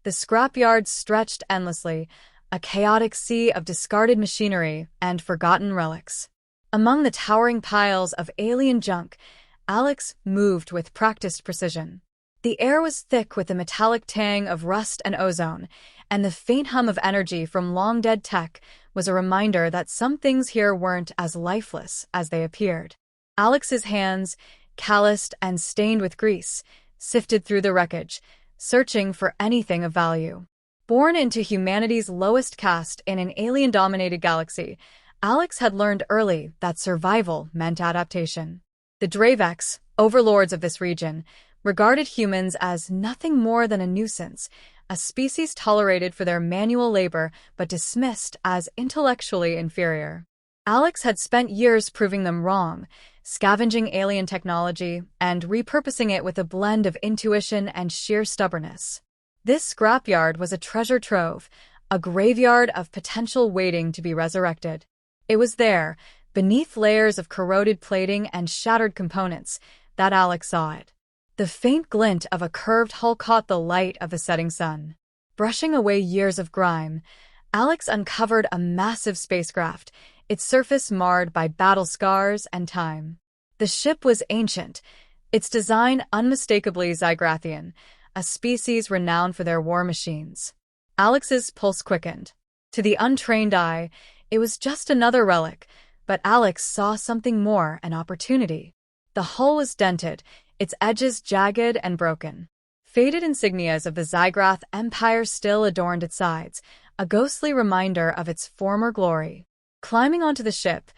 The scrapyard stretched endlessly, a chaotic sea of discarded machinery and forgotten relics. Among the towering piles of alien junk, Alex moved with practiced precision. The air was thick with the metallic tang of rust and ozone, and the faint hum of energy from long-dead tech was a reminder that some things here weren't as lifeless as they appeared. Alex's hands, calloused and stained with grease, sifted through the wreckage, searching for anything of value. Born into humanity's lowest caste in an alien-dominated galaxy, Alex had learned early that survival meant adaptation. The Dravex, overlords of this region, regarded humans as nothing more than a nuisance, a species tolerated for their manual labor but dismissed as intellectually inferior. Alex had spent years proving them wrong, scavenging alien technology and repurposing it with a blend of intuition and sheer stubbornness. This scrapyard was a treasure trove, a graveyard of potential waiting to be resurrected. It was there, beneath layers of corroded plating and shattered components, that Alex saw it. The faint glint of a curved hull caught the light of the setting sun. Brushing away years of grime, Alex uncovered a massive spacecraft, its surface marred by battle scars and time. The ship was ancient, its design unmistakably Zygrathian, a species renowned for their war machines. Alex's pulse quickened. To the untrained eye, it was just another relic, but Alex saw something more, an opportunity. The hull was dented, its edges jagged and broken. Faded insignias of the Zygrath Empire still adorned its sides, a ghostly reminder of its former glory. Climbing onto the ship,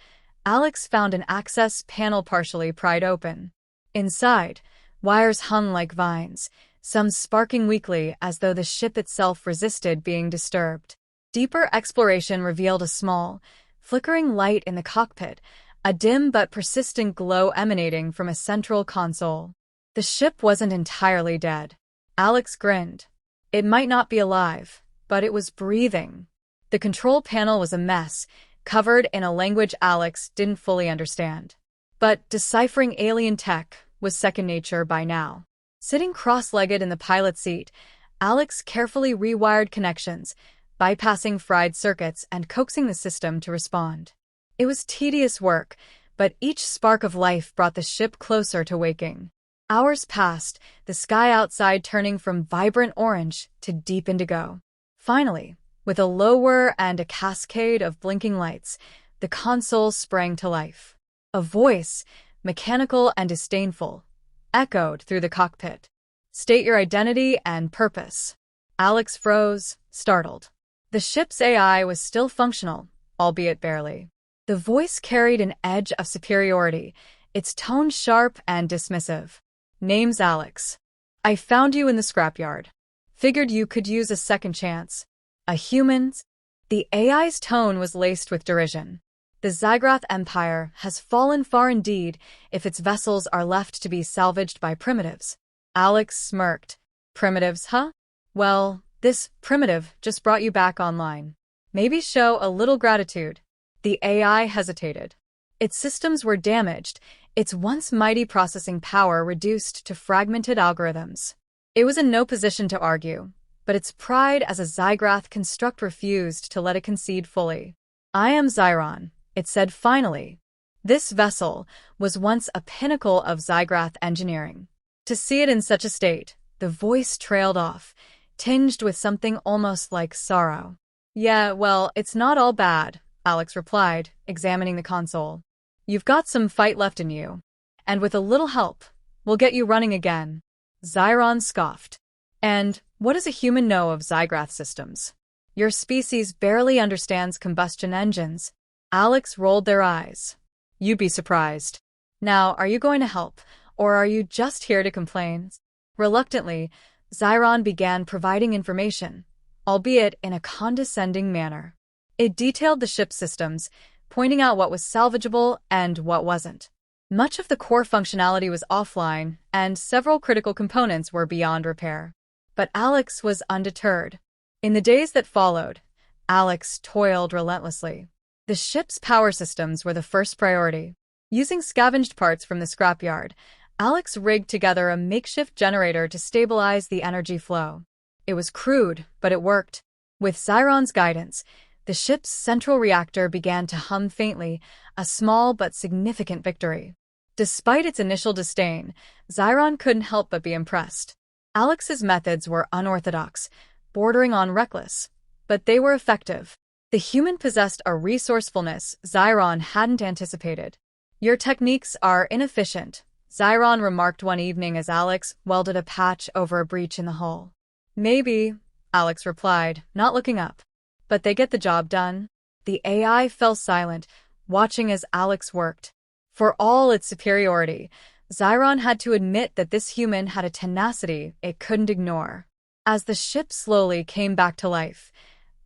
Alex found an access panel partially pried open. Inside, wires hung like vines, some sparking weakly as though the ship itself resisted being disturbed. Deeper exploration revealed a small, flickering light in the cockpit, a dim but persistent glow emanating from a central console. The ship wasn't entirely dead. Alex grinned. It might not be alive, but it was breathing. The control panel was a mess, covered in a language Alex didn't fully understand. But deciphering alien tech was second nature by now. Sitting cross-legged in the pilot's seat, Alex carefully rewired connections, bypassing fried circuits and coaxing the system to respond. It was tedious work, but each spark of life brought the ship closer to waking. Hours passed, the sky outside turning from vibrant orange to deep indigo. Finally, with a low whir and a cascade of blinking lights, the console sprang to life. A voice, mechanical and disdainful, echoed through the cockpit. "State your identity and purpose." Alex froze, startled. The ship's AI was still functional, albeit barely. The voice carried an edge of superiority, its tone sharp and dismissive. "Name's Alex. I found you in the scrapyard. Figured you could use a second chance. A human's?" The AI's tone was laced with derision. "The Zygrath Empire has fallen far indeed if its vessels are left to be salvaged by primitives." Alex smirked. "Primitives, huh? Well, this primitive just brought you back online. Maybe show a little gratitude." The AI hesitated. Its systems were damaged, its once mighty processing power reduced to fragmented algorithms. It was in no position to argue, but its pride as a Zygrath construct refused to let it concede fully. "I am Zyron," it said finally. This vessel was once a pinnacle of Zygrath engineering. To see it in such a state, the voice trailed off, tinged with something almost like sorrow. "Yeah, well, it's not all bad," Alex replied, examining the console. "You've got some fight left in you. And with a little help, we'll get you running again." Zyron scoffed. "And what does a human know of Zygrath systems? Your species barely understands combustion engines." Alex rolled their eyes. "You'd be surprised. Now, are you going to help, or are you just here to complain?" Reluctantly, Zyron began providing information, albeit in a condescending manner. It detailed the ship's systems, pointing out what was salvageable and what wasn't. Much of the core functionality was offline, and several critical components were beyond repair. But Alex was undeterred. In the days that followed, Alex toiled relentlessly. The ship's power systems were the first priority. Using scavenged parts from the scrapyard, Alex rigged together a makeshift generator to stabilize the energy flow. It was crude, but it worked. With Zyron's guidance, the ship's central reactor began to hum faintly, a small but significant victory. Despite its initial disdain, Zyron couldn't help but be impressed. Alex's methods were unorthodox, bordering on reckless, but they were effective. The human possessed a resourcefulness Zyron hadn't anticipated. "Your techniques are inefficient," Zyron remarked one evening as Alex welded a patch over a breach in the hull. "Maybe," Alex replied, not looking up. "But they get the job done." The AI fell silent, watching as Alex worked. For all its superiority, Zyron had to admit that this human had a tenacity it couldn't ignore. As the ship slowly came back to life,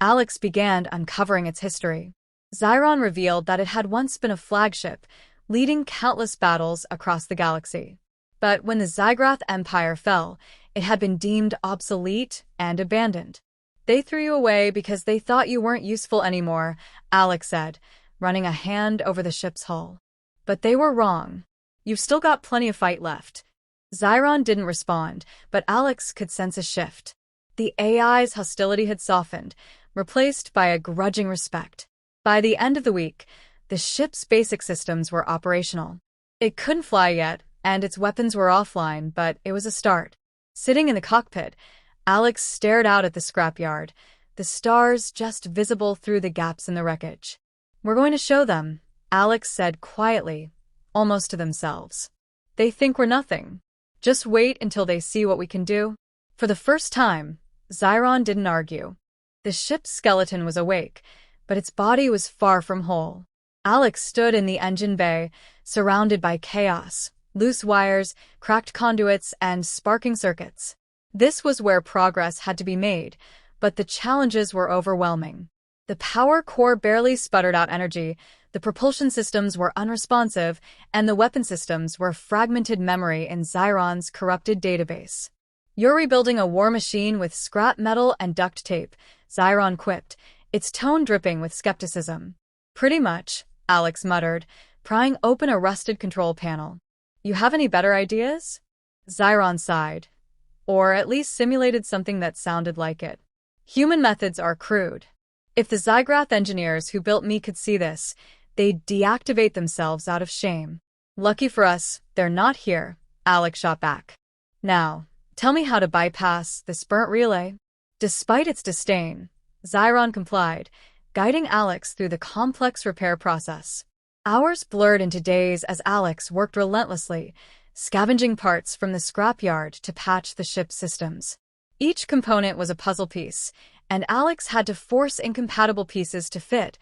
Alex began uncovering its history. Zyron revealed that it had once been a flagship, leading countless battles across the galaxy. But when the Zygrath Empire fell, it had been deemed obsolete and abandoned. "They threw you away because they thought you weren't useful anymore," Alex said, running a hand over the ship's hull. "But they were wrong. You've still got plenty of fight left." Zyron didn't respond, but Alex could sense a shift. The AI's hostility had softened, replaced by a grudging respect. By the end of the week, the ship's basic systems were operational. It couldn't fly yet, and its weapons were offline, but it was a start. Sitting in the cockpit, Alex stared out at the scrapyard, the stars just visible through the gaps in the wreckage. "We're going to show them," Alex said quietly, almost to themselves. "They think we're nothing. Just wait until they see what we can do." For the first time, Zyron didn't argue. The ship's skeleton was awake, but its body was far from whole. Alex stood in the engine bay, surrounded by chaos, loose wires, cracked conduits, and sparking circuits. This was where progress had to be made, but the challenges were overwhelming. The power core barely sputtered out energy, the propulsion systems were unresponsive, and the weapon systems were fragmented memory in Zyron's corrupted database. "You're rebuilding a war machine with scrap metal and duct tape," Zyron quipped, its tone dripping with skepticism. "Pretty much," Alex muttered, prying open a rusted control panel. "You have any better ideas?" Zyron sighed. "Or at least simulated something that sounded like it. Human methods are crude. If the Zygrath engineers who built me could see this, they'd deactivate themselves out of shame." "Lucky for us, they're not here," Alex shot back. "Now, tell me how to bypass the burnt relay." Despite its disdain, Zyron complied, guiding Alex through the complex repair process. Hours blurred into days as Alex worked relentlessly, scavenging parts from the scrapyard to patch the ship's systems. Each component was a puzzle piece, and Alex had to force incompatible pieces to fit,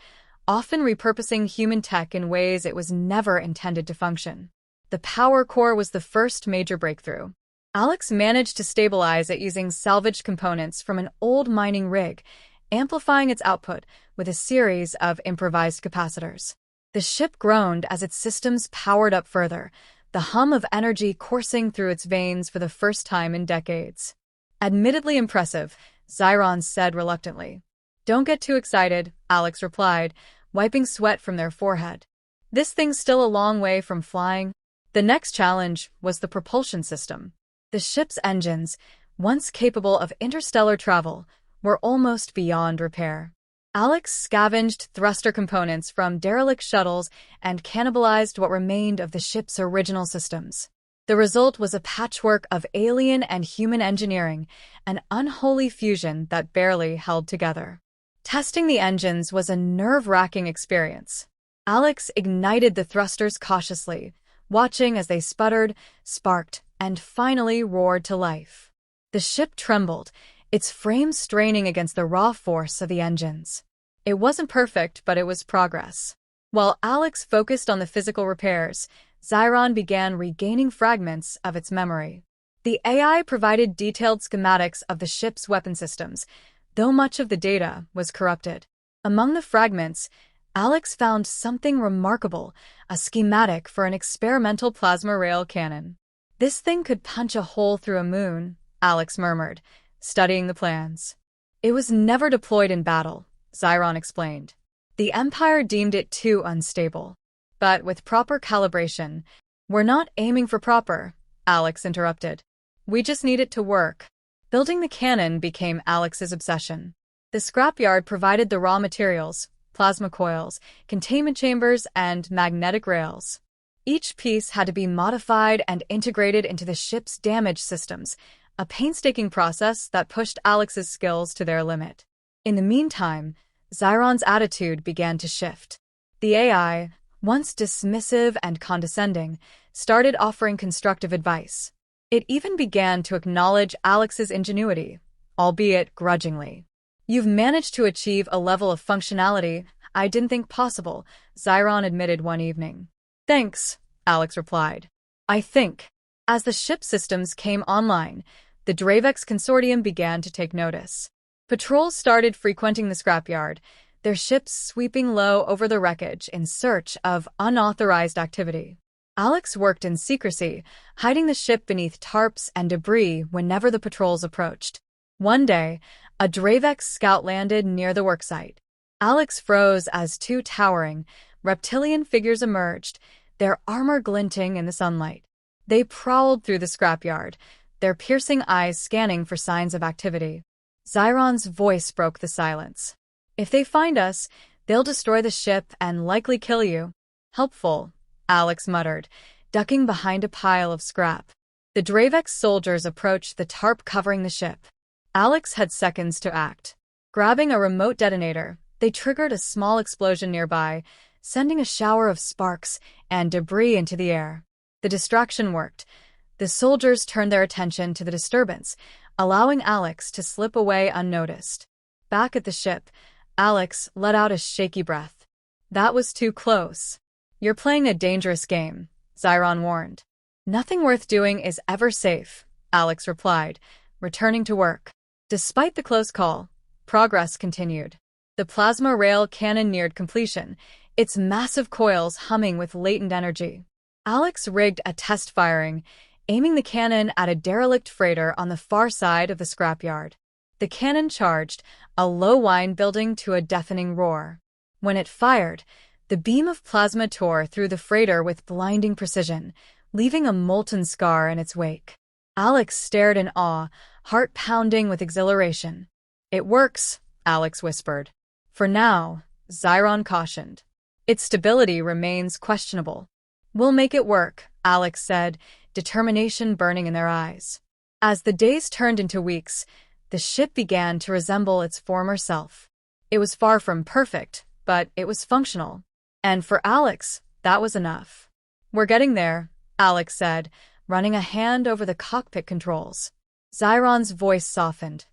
often repurposing human tech in ways it was never intended to function. The power core was the first major breakthrough. Alex managed to stabilize it using salvaged components from an old mining rig, amplifying its output with a series of improvised capacitors. The ship groaned as its systems powered up further, the hum of energy coursing through its veins for the first time in decades. "Admittedly impressive," Zyron said reluctantly. "Don't get too excited," Alex replied, wiping sweat from their forehead. "This thing's still a long way from flying." The next challenge was the propulsion system. The ship's engines, once capable of interstellar travel, were almost beyond repair. Alex scavenged thruster components from derelict shuttles and cannibalized what remained of the ship's original systems. The result was a patchwork of alien and human engineering, an unholy fusion that barely held together. Testing the engines was a nerve-wracking experience. Alex ignited the thrusters cautiously, watching as they sputtered, sparked, and finally roared to life. The ship trembled, its frame straining against the raw force of the engines. It wasn't perfect, but it was progress. While Alex focused on the physical repairs, Zyron began regaining fragments of its memory. The AI provided detailed schematics of the ship's weapon systems, though much of the data was corrupted. Among the fragments, Alex found something remarkable, a schematic for an experimental plasma rail cannon. "This thing could punch a hole through a moon," Alex murmured, studying the plans. "It was never deployed in battle," Zyron explained. "The Empire deemed it too unstable. But with proper calibration—" "We're not aiming for proper," Alex interrupted. "We just need it to work." Building the cannon became Alex's obsession. The scrapyard provided the raw materials, plasma coils, containment chambers, and magnetic rails. Each piece had to be modified and integrated into the ship's damage systems, a painstaking process that pushed Alex's skills to their limit. In the meantime, Zyron's attitude began to shift. The AI, once dismissive and condescending, started offering constructive advice. It even began to acknowledge Alex's ingenuity, albeit grudgingly. "You've managed to achieve a level of functionality I didn't think possible," Zyron admitted one evening. "Thanks," Alex replied. "I think." As the ship systems came online, the Dravex consortium began to take notice. Patrols started frequenting the scrapyard, their ships sweeping low over the wreckage in search of unauthorized activity. Alex worked in secrecy, hiding the ship beneath tarps and debris whenever the patrols approached. One day, a Dravex scout landed near the worksite. Alex froze as two towering, reptilian figures emerged, their armor glinting in the sunlight. They prowled through the scrapyard, their piercing eyes scanning for signs of activity. Zyron's voice broke the silence. "If they find us, they'll destroy the ship and likely kill you." "Helpful," Alex muttered, ducking behind a pile of scrap. The Dravex soldiers approached the tarp covering the ship. Alex had seconds to act. Grabbing a remote detonator, they triggered a small explosion nearby, sending a shower of sparks and debris into the air. The distraction worked. The soldiers turned their attention to the disturbance, allowing Alex to slip away unnoticed. Back at the ship, Alex let out a shaky breath. "That was too close." "You're playing a dangerous game," Zyron warned. "Nothing worth doing is ever safe," Alex replied, returning to work. Despite the close call, progress continued. The plasma rail cannon neared completion, its massive coils humming with latent energy. Alex rigged a test firing, aiming the cannon at a derelict freighter on the far side of the scrapyard. The cannon charged, a low whine building to a deafening roar. When it fired, the beam of plasma tore through the freighter with blinding precision, leaving a molten scar in its wake. Alex stared in awe, heart pounding with exhilaration. "It works," Alex whispered. "For now," Zyron cautioned. "Its stability remains questionable." "We'll make it work," Alex said, determination burning in their eyes. As the days turned into weeks, the ship began to resemble its former self. It was far from perfect, but it was functional. And for Alex, that was enough. "We're getting there," Alex said, running a hand over the cockpit controls. Zyron's voice softened,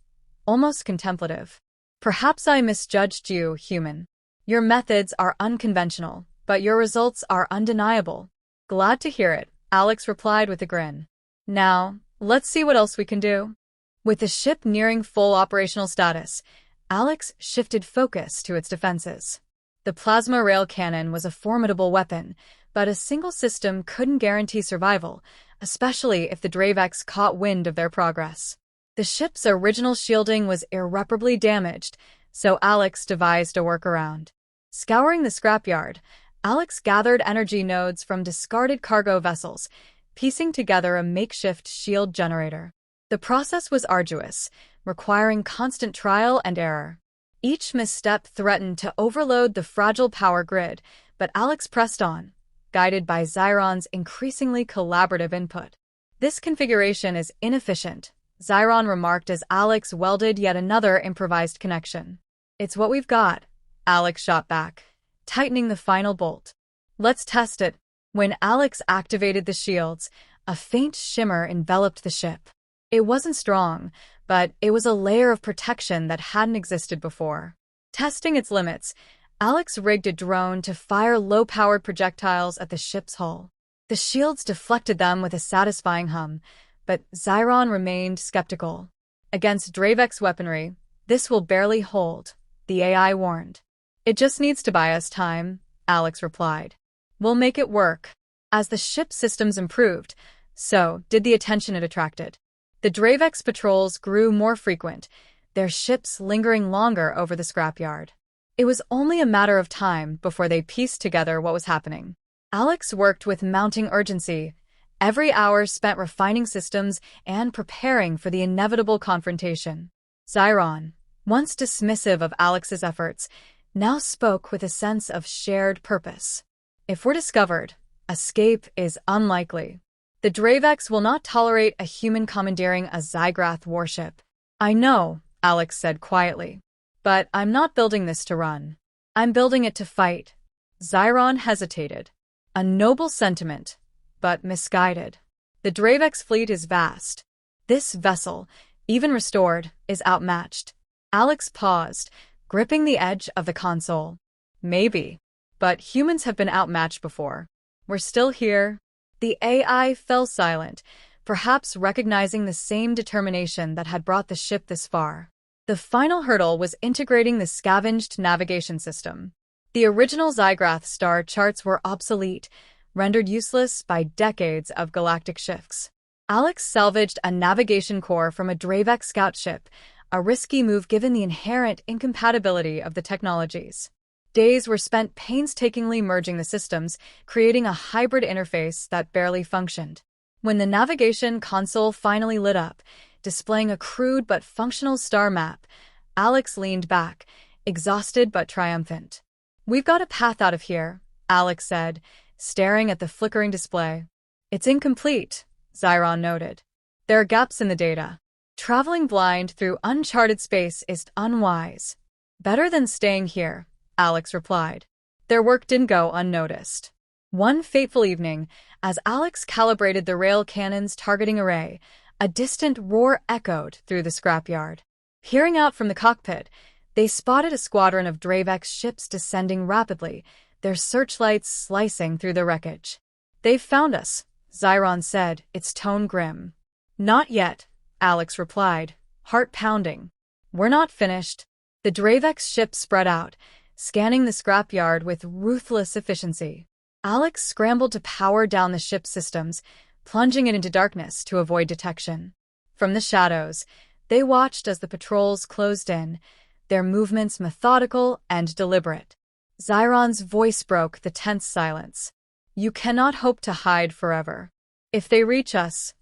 almost contemplative. "Perhaps I misjudged you, human. Your methods are unconventional, but your results are undeniable." "Glad to hear it," Alex replied with a grin. "Now, let's see what else we can do." With the ship nearing full operational status, Alex shifted focus to its defenses. The plasma rail cannon was a formidable weapon, but a single system couldn't guarantee survival, especially if the Dravex caught wind of their progress. The ship's original shielding was irreparably damaged, so Alex devised a workaround. Scouring the scrapyard, Alex gathered energy nodes from discarded cargo vessels, piecing together a makeshift shield generator. The process was arduous, requiring constant trial and error. Each misstep threatened to overload the fragile power grid, but Alex pressed on, guided by Zyron's increasingly collaborative input. "This configuration is inefficient," Zyron remarked as Alex welded yet another improvised connection. "It's what we've got," Alex shot back, tightening the final bolt. "Let's test it." When Alex activated the shields, a faint shimmer enveloped the ship. It wasn't strong, but it was a layer of protection that hadn't existed before. Testing its limits, Alex rigged a drone to fire low-powered projectiles at the ship's hull. The shields deflected them with a satisfying hum, but Zyron remained skeptical. "Against Dravex weaponry, this will barely hold," the AI warned. "It just needs to buy us time," Alex replied. "We'll make it work." As the ship's systems improved, so did the attention it attracted. The Dravex patrols grew more frequent, their ships lingering longer over the scrapyard. It was only a matter of time before they pieced together what was happening. Alex worked with mounting urgency, Every hour spent refining systems and preparing for the inevitable confrontation. Zyron, once dismissive of Alex's efforts, now spoke with a sense of shared purpose. If we're discovered, escape is unlikely. The Dravex will not tolerate a human commandeering a Zygrath warship. I know, Alex said quietly. But I'm not building this to run. I'm building it to fight. Zyron hesitated. A noble sentiment, but misguided. The Dravex fleet is vast. This vessel, even restored, is outmatched. Alex paused, gripping the edge of the console. Maybe. But humans have been outmatched before. We're still here. The AI fell silent, perhaps recognizing the same determination that had brought the ship this far. The final hurdle was integrating the scavenged navigation system. The original Zygrath star charts were obsolete, rendered useless by decades of galactic shifts. Alex salvaged a navigation core from a Dravex scout ship, a risky move given the inherent incompatibility of the technologies. Days were spent painstakingly merging the systems, creating a hybrid interface that barely functioned. When the navigation console finally lit up, displaying a crude but functional star map, Alex leaned back, exhausted but triumphant. "We've got a path out of here," Alex said, staring at the flickering display. "It's incomplete," Zyron noted. "There are gaps in the data. Traveling blind through uncharted space is unwise." "Better than staying here," Alex replied. Their work didn't go unnoticed. One fateful evening, as Alex calibrated the rail cannon's targeting array, a distant roar echoed through the scrapyard. Peering out from the cockpit, they spotted a squadron of Dravex ships descending rapidly, their searchlights slicing through the wreckage. "They've found us," Zyron said, its tone grim. "Not yet," Alex replied, heart pounding. "We're not finished." The Dravex ship spread out, scanning the scrapyard with ruthless efficiency. Alex scrambled to power down the ship's systems, plunging it into darkness to avoid detection. From the shadows, they watched as the patrols closed in, their movements methodical and deliberate. Zyron's voice broke the tense silence. "You cannot hope to hide forever. If they reach us,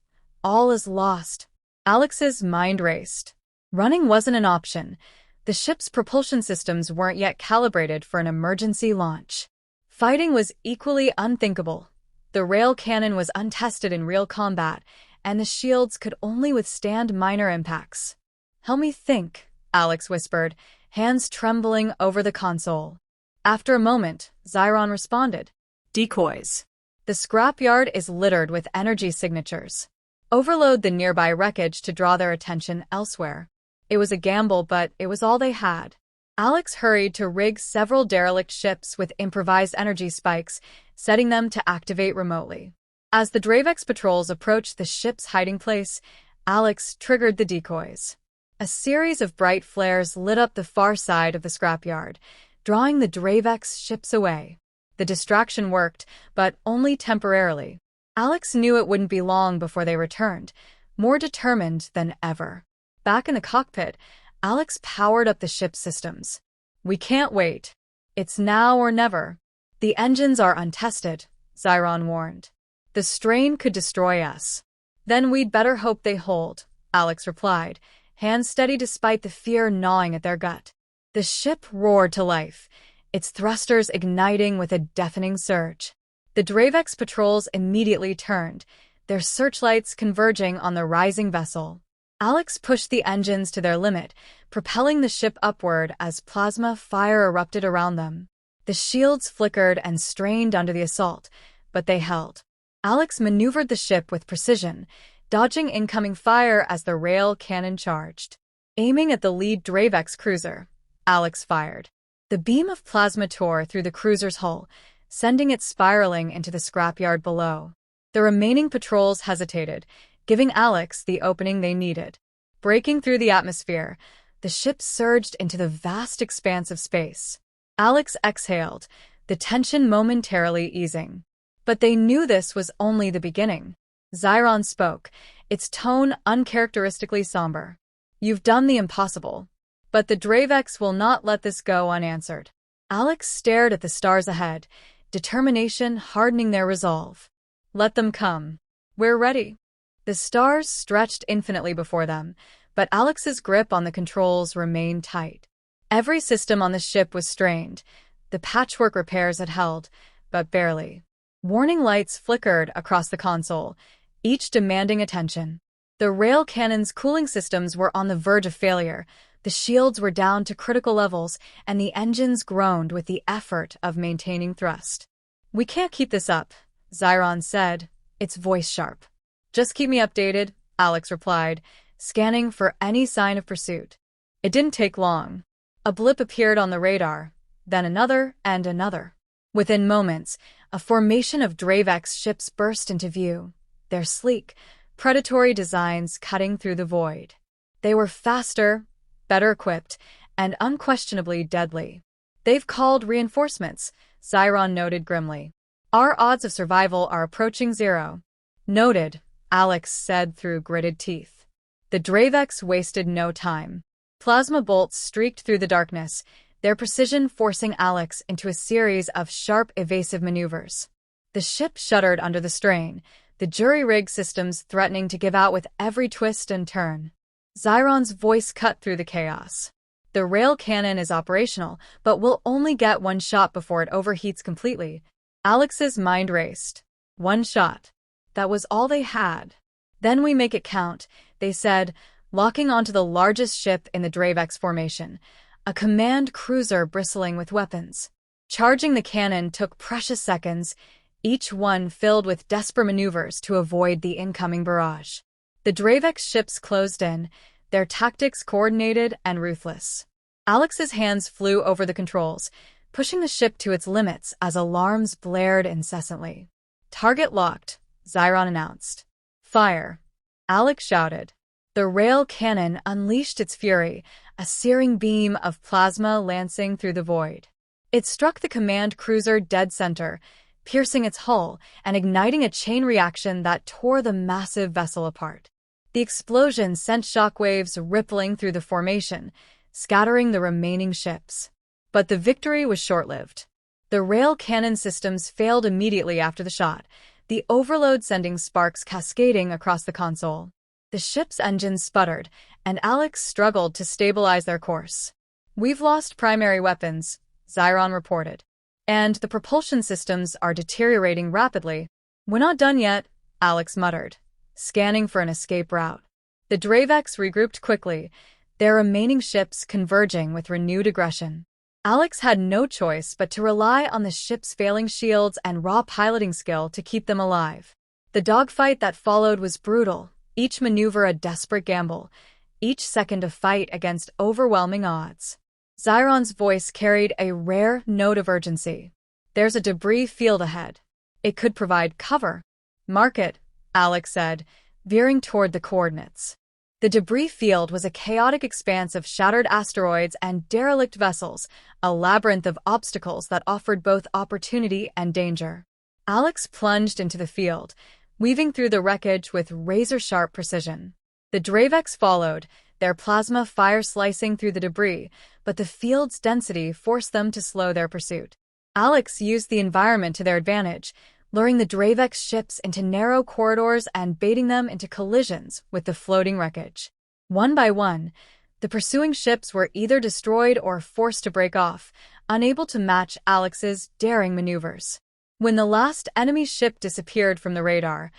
all is lost." Alex's mind raced. Running wasn't an option. The ship's propulsion systems weren't yet calibrated for an emergency launch. Fighting was equally unthinkable. The rail cannon was untested in real combat, and the shields could only withstand minor impacts. "Help me think," Alex whispered, hands trembling over the console. After a moment, Zyron responded. "Decoys. The scrapyard is littered with energy signatures. Overload the nearby wreckage to draw their attention elsewhere." It was a gamble, but it was all they had. Alex hurried to rig several derelict ships with improvised energy spikes, setting them to activate remotely. As the Dravex patrols approached the ship's hiding place, Alex triggered the decoys. A series of bright flares lit up the far side of the scrapyard, drawing the Dravex ships away. The distraction worked, but only temporarily. Alex knew it wouldn't be long before they returned, more determined than ever. Back in the cockpit, Alex powered up the ship's systems. "We can't wait. It's now or never." "The engines are untested," Zyron warned. "The strain could destroy us." "Then we'd better hope they hold," Alex replied, hands steady despite the fear gnawing at their gut. The ship roared to life, its thrusters igniting with a deafening surge. The Dravex patrols immediately turned, their searchlights converging on the rising vessel. Alex pushed the engines to their limit, propelling the ship upward as plasma fire erupted around them. The shields flickered and strained under the assault, but they held. Alex maneuvered the ship with precision, dodging incoming fire as the rail cannon charged. Aiming at the lead Dravex cruiser, Alex fired. The beam of plasma tore through the cruiser's hull, sending it spiraling into the scrapyard below. The remaining patrols hesitated, giving Alex the opening they needed. Breaking through the atmosphere, the ship surged into the vast expanse of space. Alex exhaled, the tension momentarily easing. But they knew this was only the beginning. Zyron spoke, its tone uncharacteristically somber. "You've done the impossible. But the Dravex will not let this go unanswered." Alex stared at the stars ahead, determination hardening their resolve. "Let them come. "We're ready." The stars stretched infinitely before them, but Alex's grip on the controls remained tight. Every system on the ship was strained. The patchwork repairs had held, but barely. Warning lights flickered across the console, each demanding attention. The rail cannon's cooling systems were on the verge of failure. The shields were down to critical levels, and the engines groaned with the effort of maintaining thrust. "We can't keep this up," Zyron said, its voice sharp. "Just keep me updated," Alex replied, scanning for any sign of pursuit. It didn't take long. A blip appeared on the radar, then another and another. Within moments, a formation of Dravex ships burst into view, their sleek, predatory designs cutting through the void. They were faster, better equipped, and unquestionably deadly. "They've called reinforcements," Zyron noted grimly. "Our odds of survival are approaching 0. "Noted," Alex said through gritted teeth. The Dravex wasted no time. Plasma bolts streaked through the darkness, their precision forcing Alex into a series of sharp, evasive maneuvers. The ship shuddered under the strain, the jury-rig systems threatening to give out with every twist and turn. Zyron's voice cut through the chaos. "The rail cannon is operational, but we'll only get one shot before it overheats completely." Alex's mind raced. One shot. That was all they had. "Then we make it count," they said, locking onto the largest ship in the Dravex formation, a command cruiser bristling with weapons. Charging the cannon took precious seconds, each one filled with desperate maneuvers to avoid the incoming barrage. The Dravex ships closed in, their tactics coordinated and ruthless. Alex's hands flew over the controls, pushing the ship to its limits as alarms blared incessantly. "Target locked," Zyron announced. "Fire," Alex shouted. The rail cannon unleashed its fury, a searing beam of plasma lancing through the void. It struck the command cruiser dead center, piercing its hull and igniting a chain reaction that tore the massive vessel apart. The explosion sent shockwaves rippling through the formation, scattering the remaining ships. But the victory was short-lived. The rail cannon systems failed immediately after the shot, the overload sending sparks cascading across the console. The ship's engines sputtered, and Alex struggled to stabilize their course. "We've lost primary weapons," Zyron reported. "And the propulsion systems are deteriorating rapidly." "We're not done yet," Alex muttered, scanning for an escape route. The Dravex regrouped quickly, their remaining ships converging with renewed aggression. Alex had no choice but to rely on the ship's failing shields and raw piloting skill to keep them alive. The dogfight that followed was brutal, each maneuver a desperate gamble, each second a fight against overwhelming odds. Zyron's voice carried a rare note of urgency. "There's a debris field ahead. It could provide cover." "Mark it," Alex said, veering toward the coordinates. The debris field was a chaotic expanse of shattered asteroids and derelict vessels, a labyrinth of obstacles that offered both opportunity and danger. Alex plunged into the field, weaving through the wreckage with razor-sharp precision. The Dravex followed, their plasma fire slicing through the debris, but the field's density forced them to slow their pursuit. Alex used the environment to their advantage, luring the Dravex ships into narrow corridors and baiting them into collisions with the floating wreckage. One by one, the pursuing ships were either destroyed or forced to break off, unable to match Alex's daring maneuvers. When the last enemy ship disappeared from the radar,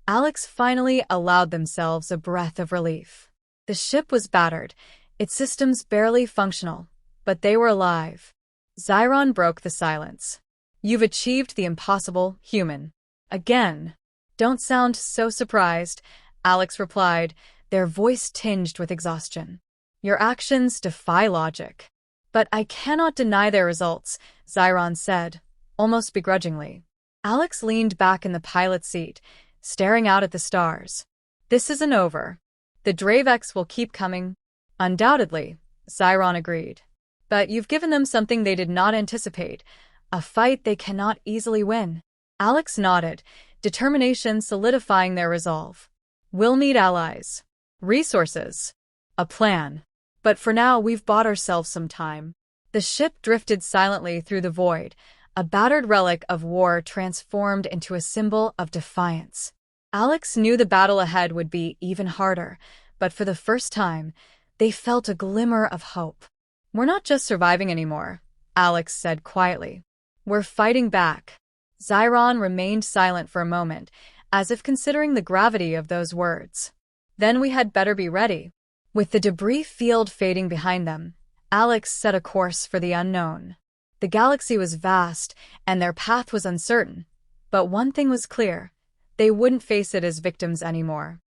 Alex finally allowed themselves a breath of relief. The ship was battered, its systems barely functional, but they were alive. Zyron broke the silence. "You've achieved the impossible, human." "Again." "Don't sound so surprised," Alex replied, their voice tinged with exhaustion. "Your actions defy logic." "But I cannot deny their results," Zyron said, almost begrudgingly. Alex leaned back in the pilot's seat, staring out at the stars. "This isn't over. The Dravex will keep coming." "Undoubtedly," Zyron agreed. "But you've given them something they did not anticipate, a fight they cannot easily win." Alex nodded, determination solidifying their resolve. "We'll need allies, resources, a plan. But for now, we've bought ourselves some time." The ship drifted silently through the void, a battered relic of war transformed into a symbol of defiance. Alex knew the battle ahead would be even harder, but for the first time, they felt a glimmer of hope. "We're not just surviving anymore," Alex said quietly. "We're fighting back." Zyron remained silent for a moment, as if considering the gravity of those words. "Then we had better be ready." With the debris field fading behind them, Alex set a course for the unknown. The galaxy was vast, and their path was uncertain. But one thing was clear: they wouldn't face it as victims anymore.